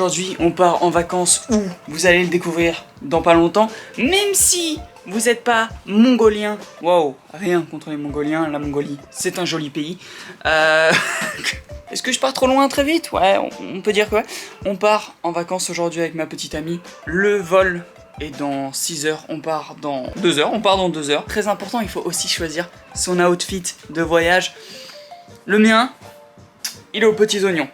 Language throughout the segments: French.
Aujourd'hui, on part en vacances où vous allez le découvrir dans pas longtemps. Même si vous n'êtes pas mongolien. Wow, rien contre les Mongoliens. La Mongolie, c'est un joli pays. Est-ce que je pars trop loin très vite? Ouais, on peut dire que ouais. On part en vacances aujourd'hui avec ma petite amie. Le vol est dans 6 heures. On part dans 2 heures. On part dans 2 heures. Très important, il faut aussi choisir son outfit de voyage. Le mien, il est aux petits oignons.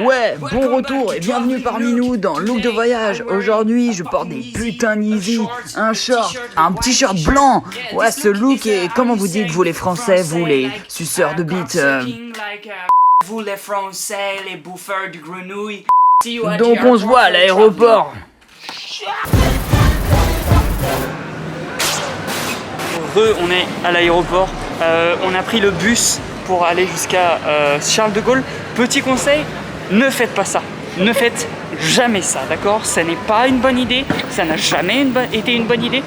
Ouais, bon retour et bienvenue parmi nous dans Look de Voyage. Aujourd'hui, je porte des putains d'easy, un short, un t-shirt blanc. Ouais, ce look est, comment vous dites, vous les Français, vous les suceurs de bite. Vous les Français, les bouffeurs de grenouilles. Donc on se voit à l'aéroport. On est à l'aéroport. On a pris le bus pour aller jusqu'à Charles de Gaulle. Petit conseil, ne faites pas ça. Ne faites jamais ça, d'accord? Ça n'est pas une bonne idée. Ça n'a jamais été une bonne idée.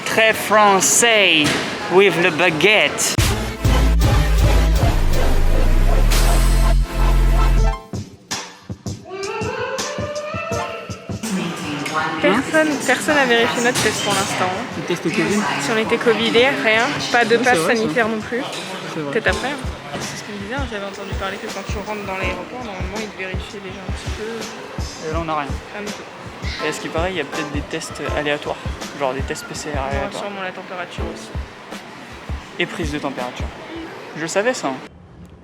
Très français, with le baguette. Personne n'a vérifié notre test pour l'instant. Le test Covid. Si on était covidé, rien. Pas de passe vrai, sanitaire non plus. Peut-être après. C'est ce qu'on me disait, j'avais entendu parler que quand tu rentres dans l'aéroport, normalement ils te vérifient déjà un petit peu. Et là on n'a rien. Rien du tout. Et à ce qui paraît, il y a peut-être des tests aléatoires. Genre des tests PCR On aura aléatoires. sûrement la température aussi. Et prise de température. Je savais ça. Hein.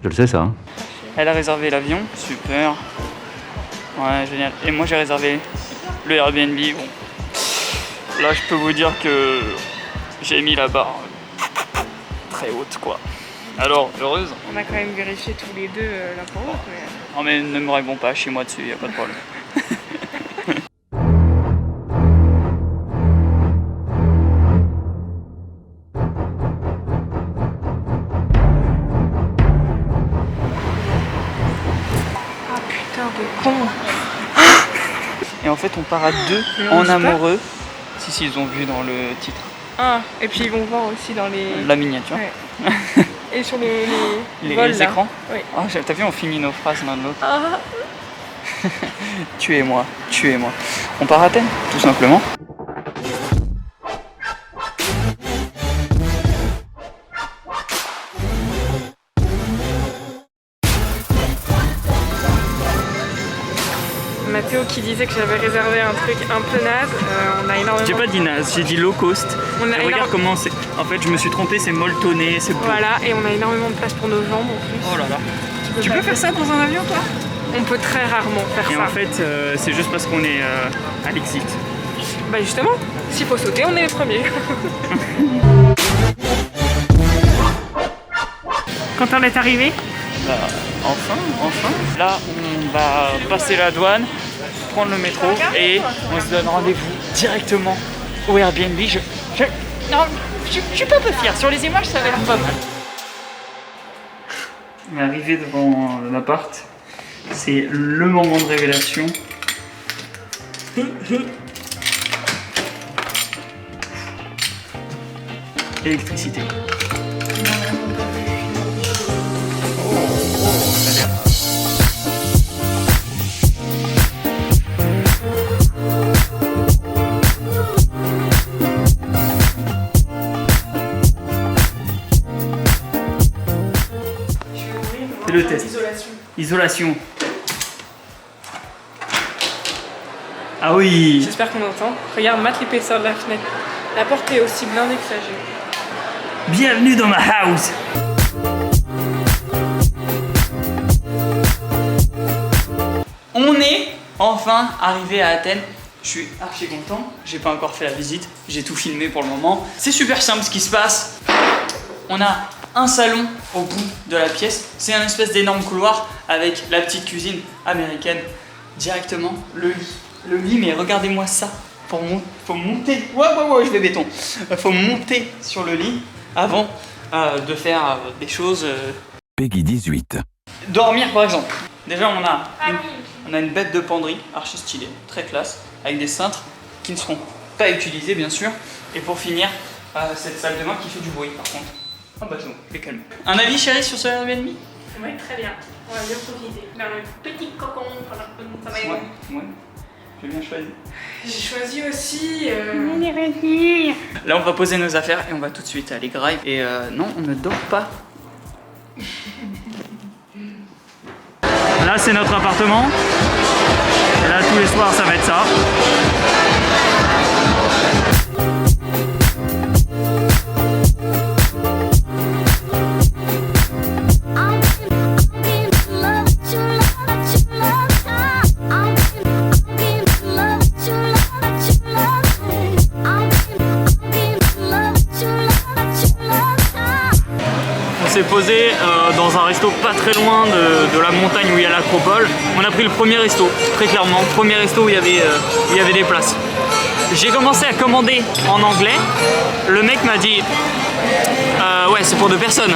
Je le sais ça. Hein. Elle a réservé l'avion. Super. Ouais, génial. Et moi j'ai réservé le Airbnb. Bon. Là je peux vous dire que j'ai mis la barre très haute quoi. Alors, heureuse? On a quand même vérifié tous les deux l'un pour l'autre. Mais... Non mais ne me réponds pas, chez moi dessus, y a pas de problème. Ah putain de con! Et en fait on part à deux en amoureux. Si ils ont vu dans le titre. Ah, et puis ils vont voir aussi dans les... La miniature. Ouais. Et sur les vols, les là. écrans. Oui. Oh, t'as vu, on finit nos phrases l'un de l'autre. Ah. Tuez-moi, tuez-moi. On part à Athènes, tout simplement. Mathéo qui disait que j'avais réservé un truc un peu naze, on a énormément... J'ai pas dit naze, j'ai dit low cost. Et regarde comment c'est. En fait, je me suis trompé, c'est molletonné, c'est beau. Voilà, et on a énormément de place pour nos jambes en plus. Oh là là. Tu peux faire ça dans un avion, toi? On peut très rarement faire Et ça. en fait, c'est juste parce qu'on est à l'exit. Bah justement, s'il faut sauter, on est les premiers. Quand on est arrivé? Bah, enfin. Là, on va passer la douane, prendre le métro et on se donne rendez-vous directement au Airbnb. Non, je suis pas peu fier. Sur les images, ça avait l'air pas mal. On est arrivé devant l'appart. C'est le moment de révélation. Électricité. C'est le test. Isolation. Ah oui. J'espère qu'on entend. Regarde, mate l'épaisseur de la fenêtre. La porte est aussi blindée que ça. Bienvenue dans ma house. On est enfin arrivé à Athènes. Je suis archi content. J'ai pas encore fait la visite. J'ai tout filmé pour le moment. C'est super simple ce qui se passe. On a un salon au bout de la pièce. C'est un espèce d'énorme couloir avec la petite cuisine américaine directement. Le lit, mais regardez-moi ça. Faut monter. Ouais, je vais béton. Faut monter sur le lit. avant de faire des choses. Peggy 18. Dormir par exemple. Déjà on a une bête de penderie, archi stylée, très classe, avec des cintres qui ne seront pas utilisés bien sûr. Et pour finir, cette salle de bain qui fait du bruit par contre. Ah bah c'est bon, je vais calmer. Un avis chéri sur ce Airbnb? Oui, très bien. On va bien profiter. Dans le petit cocon, voilà, ça va être. Ouais. J'ai bien choisi. J'ai choisi aussi. Là on va poser nos affaires et on va tout de suite aller graille. Et non, on ne dort pas. Là c'est notre appartement. Et là tous les soirs ça va être ça. On s'est posé dans un resto pas très loin de la montagne où il y a l'acropole. On a pris le premier resto, très clairement, premier resto où il y avait des places. J'ai commencé à commander en anglais. Le mec m'a dit ouais c'est pour 2 personnes.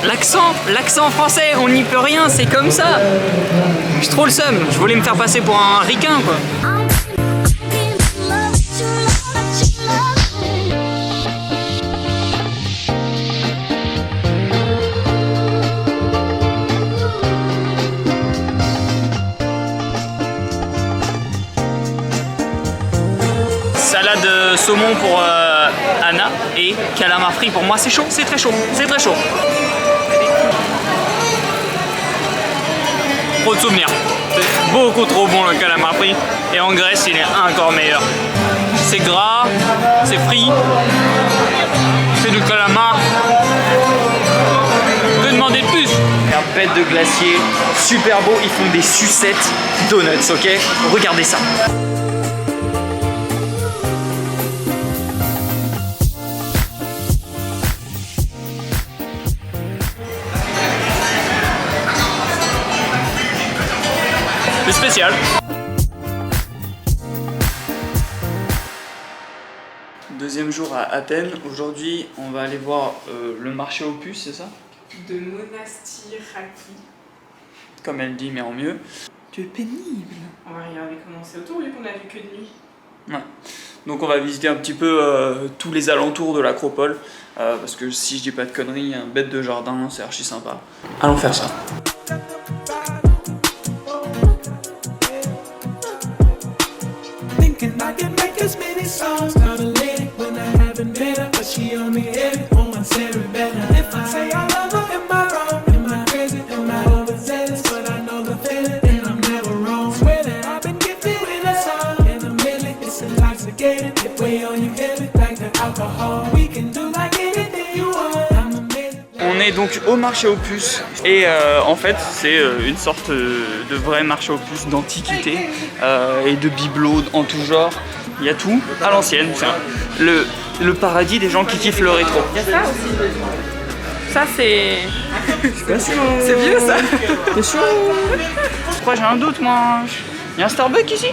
L'accent français, on n'y peut rien, c'est comme ça. J'ai trop le seum, je voulais me faire passer pour un ricain quoi. Salade saumon pour Anna et calamar frit pour moi. C'est chaud, c'est très chaud, c'est très chaud. Trop de souvenirs. C'est beaucoup trop bon le calamar frit. Et en Grèce, il est encore meilleur. C'est gras, c'est frit, c'est du calamar. Que demander de plus? Un bête de glacier, super beau. Ils font des sucettes donuts, ok? Regardez ça. C'est spécial. Deuxième jour à Athènes. Aujourd'hui, on va aller voir le marché aux puces, c'est ça? De Monastiraki. Comme elle dit, mais en mieux. Tu es pénible. On va regarder comment c'est autour vu qu'on a vu que de nuit. Ouais. Donc on va visiter un petit peu tous les alentours de l'acropole. Parce que si je dis pas de conneries, un bête de jardin, c'est archi sympa. Allons faire ça. I can make as many songs about a lady when I haven't been her, but she only hit it on my cerebellum. If I say I love her, am I wrong? Am I crazy? Am I overzealous? But I know the feeling, and I'm never wrong. Swear that I've been gifted with a song in a minute. It's intoxicating. If we on you heavy like the alcohol, we can do like anything you want. I'm amazing. On est donc au marché aux puces et en fait c'est une sorte de vrai marché aux puces d'antiquité et de bibelots en tout genre. Il y a tout à l'ancienne, c'est le paradis des gens qui kiffent le rétro. Il y a ça aussi. Ça c'est... C'est vieux ça. T'es sûr? Pourquoi j'ai un doute moi? Il y a un Starbucks ici?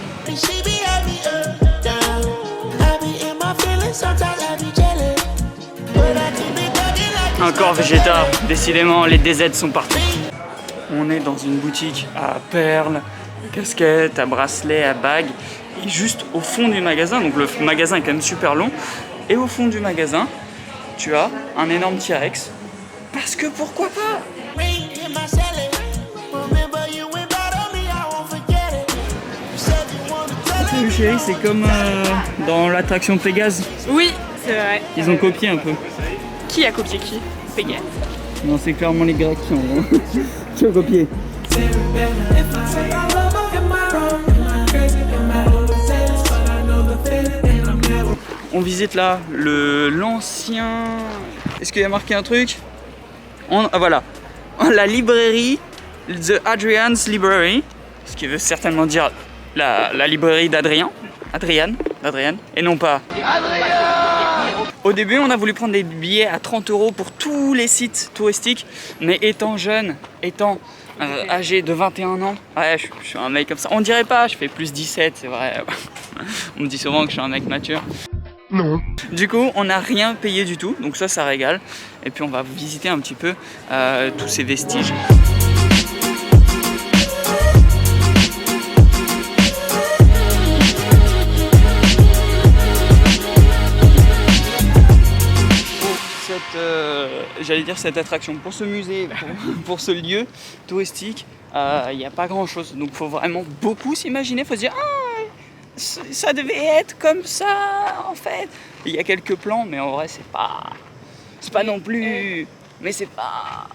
Encore Vegeta, décidément les DZ sont partout. On est dans une boutique à perles, à casquettes, à bracelets, à bagues. Et juste au fond du magasin, donc le magasin est quand même super long. Et au fond du magasin, tu as un énorme T-Rex. Parce que pourquoi pas? Tu sais, chérie, c'est comme dans l'attraction Pégase. Oui, c'est vrai. Ils ont copié un peu. Qui a copié qui? Pégase. Non, c'est clairement les Grecs qui ont copié. On visite là l'ancien... Est-ce qu'il y a marqué un truc? Ah voilà, la librairie, The Adrian's Library, ce qui veut certainement dire la librairie d'Adrien, d'Adrian, et non pas Adrien. Au début, on a voulu prendre des billets à 30 € pour tous les sites touristiques, mais étant jeune, étant âgé de 21 ans, ouais, je suis un mec comme ça. On dirait pas, je fais plus 17, c'est vrai. On me dit souvent que je suis un mec mature. Non. Du coup, on n'a rien payé du tout, donc ça régale. Et puis on va visiter un petit peu tous ces vestiges. J'allais dire cette attraction, pour ce musée, pour ce lieu touristique, il n'y a pas grand chose, donc il faut vraiment beaucoup s'imaginer, il faut se dire ah, ça devait être comme ça en fait. Il y a quelques plans, mais en vrai c'est pas non plus, mais c'est pas...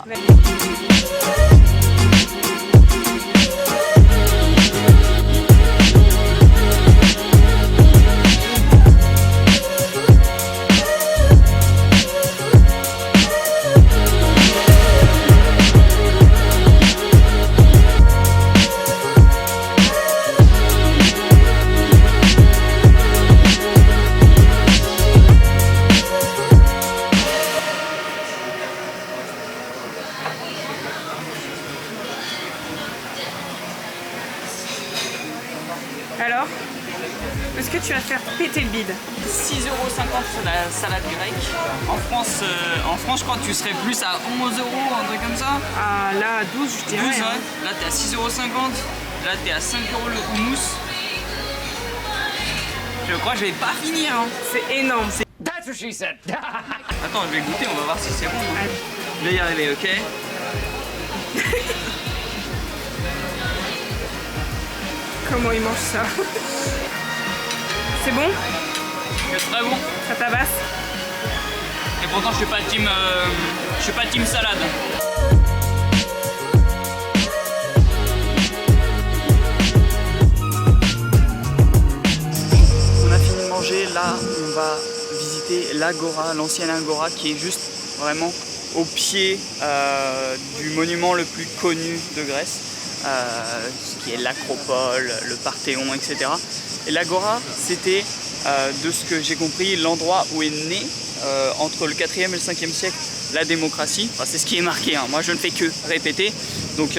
Alors, est-ce que tu vas faire péter le bide? 6,50 € sur la salade grecque. En France, je crois que tu serais plus à 11 €, un truc comme ça. Ah là, à 12, je 12, dirais. ouais. Hein. Là, t'es à 6,50 €. Là, t'es à 5 € le houmous. Je crois que je vais pas finir. Hein. C'est énorme. Attends, je vais goûter, on va voir si c'est bon. Hein. Je vais y arriver, ok? Comment il mange ça? C'est bon? C'est très bon. Ça tabasse? Et pourtant, je suis pas team salade. On a fini de manger. Là, on va visiter l'Agora, l'ancienne Agora, qui est juste vraiment au pied du monument le plus connu de Grèce. Ce qui est l'Acropole, le Parthéon, etc. Et l'Agora, c'était, de ce que j'ai compris, l'endroit où est né, entre le 4e et le 5e siècle, la démocratie. Enfin, c'est ce qui est marqué, hein. Moi je ne fais que répéter. Donc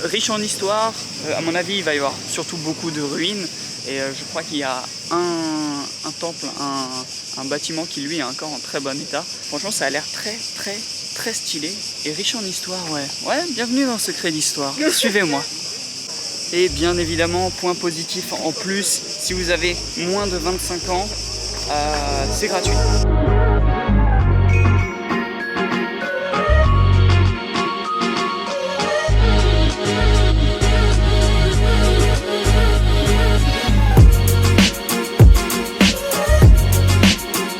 riche en histoire, à mon avis il va y avoir surtout beaucoup de ruines. Et je crois qu'il y a un temple, un bâtiment qui lui est encore en très bon état. Franchement ça a l'air très stylé et riche en histoire, ouais. Ouais, bienvenue dans Secret d'Histoire, suivez-moi. Et bien évidemment, point positif en plus, si vous avez moins de 25 ans, c'est gratuit.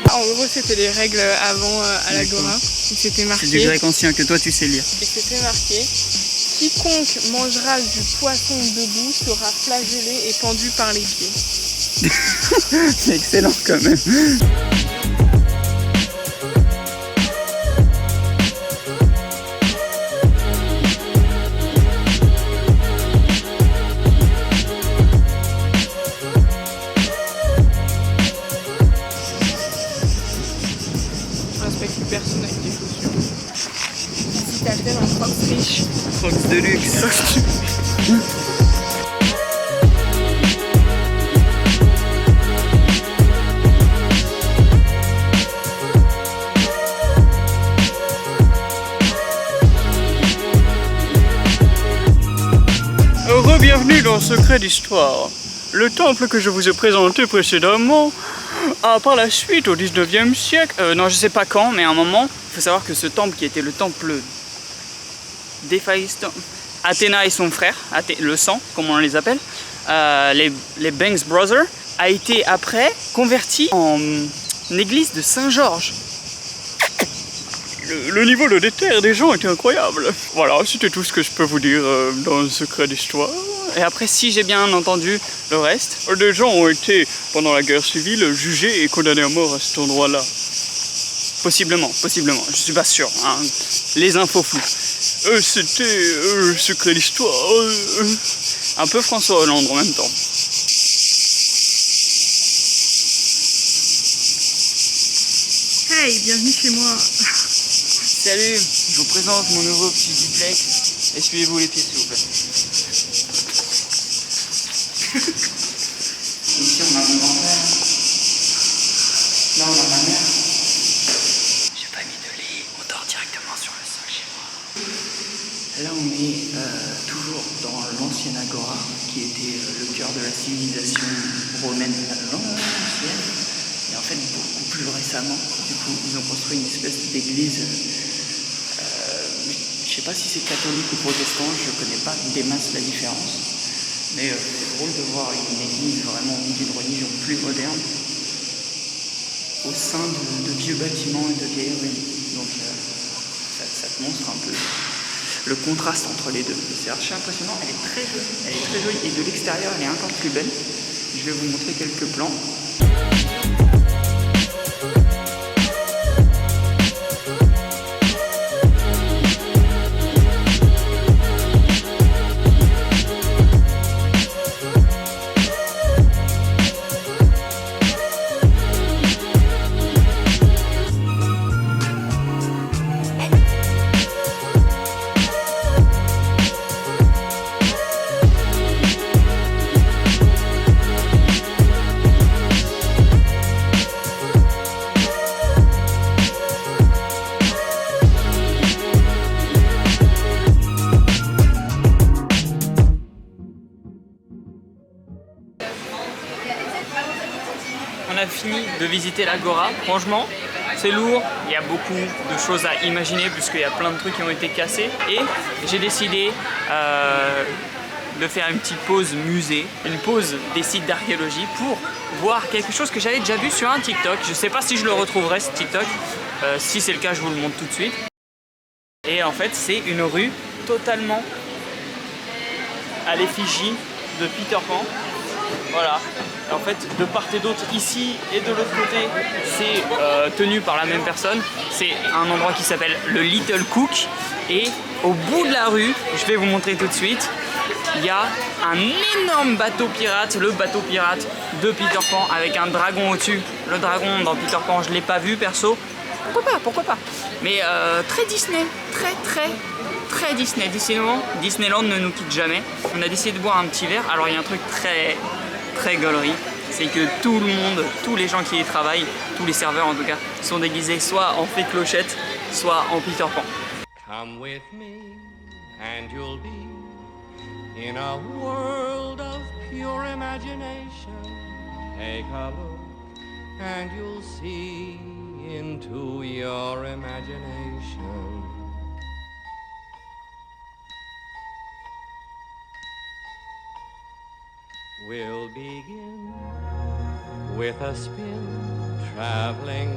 En gros, c'était les règles avant à l'Agora. C'était marqué. C'est du grec ancien que toi tu sais lire. Et c'était marqué: quiconque mangera du poisson debout sera flagellé et pendu par les pieds. C'est excellent quand même. Respecte personne avec des chaussures. Si t'appelles un Crocs riche. Crocs de luxe. Bienvenue dans Secret d'Histoire. Le temple que je vous ai présenté précédemment a par la suite au 19e siècle, non je sais pas quand, mais à un moment, il faut savoir que ce temple qui était le temple d'Héphaïstos, Athéna et son frère, le sang comme on les appelle, les Banks Brothers, a été après converti en église de Saint-Georges. Le niveau de déterre des gens était incroyable. Voilà, c'était tout ce que je peux vous dire dans le Secret d'Histoire. Et après, si j'ai bien entendu le reste, des gens ont été, pendant la guerre civile, jugés et condamnés à mort à cet endroit-là. Possiblement, je suis pas sûr. Hein. Les infos floues. C'était le Secret d'Histoire. Un peu François Hollande en même temps. Hey, bienvenue chez moi. Salut, je vous présente mon nouveau petit duplex. Essuyez-vous les pieds s'il vous plaît. Ici on a mon grand-père. Là on est toujours dans l'ancienne agora qui était le cœur de la civilisation romaine à l'ancienne. Et en fait beaucoup plus récemment, du coup ils ont construit une espèce d'église, je sais pas si c'est catholique ou protestant, je connais pas des masses la différence. Mais c'est drôle de voir une église vraiment d'une religion plus moderne au sein de vieux bâtiments et de vieilles ruines. Donc ça te montre un peu le contraste entre les deux. C'est archi impressionnant, elle est très jolie et de l'extérieur elle est encore plus belle. Je vais vous montrer quelques plans. On a fini de visiter l'Agora. Franchement, c'est lourd, il y a beaucoup de choses à imaginer puisqu'il y a plein de trucs qui ont été cassés. Et j'ai décidé de faire une petite pause musée, une pause des sites d'archéologie pour voir quelque chose que j'avais déjà vu sur un TikTok. Je ne sais pas si je le retrouverai ce TikTok. Si c'est le cas, je vous le montre tout de suite. Et en fait, c'est une rue totalement à l'effigie de Peter Pan. Voilà, en fait de part et d'autre, ici et de l'autre côté, c'est tenu par la même personne. C'est un endroit qui s'appelle le Little Cook. Et au bout de la rue, je vais vous montrer tout de suite, il y a un énorme bateau pirate, le bateau pirate de Peter Pan avec un dragon au-dessus. Le dragon dans Peter Pan, je ne l'ai pas vu perso. Pourquoi pas. Mais très Disney, très Disney. Disneyland ne nous quitte jamais. On a décidé de boire un petit verre. Alors il y a un truc très gaulerie, c'est que tout le monde, tous les gens qui y travaillent, tous les serveurs en tout cas, sont déguisés soit en fée clochette, soit en Peter Pan. Come with me and you'll be in a world of pure imagination. Take a look and you'll see into your imagination. We'll begin with a spin, traveling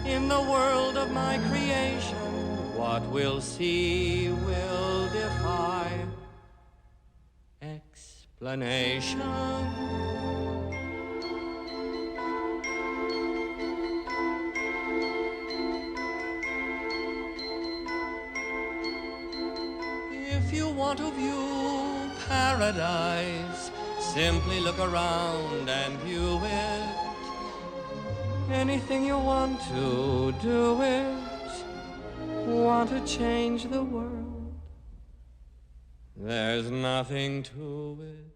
in the world of my creation. What we'll see will defy explanation. If you want to view paradise, simply look around and view it. Anything you want to do it. Want to change the world? There's nothing to it.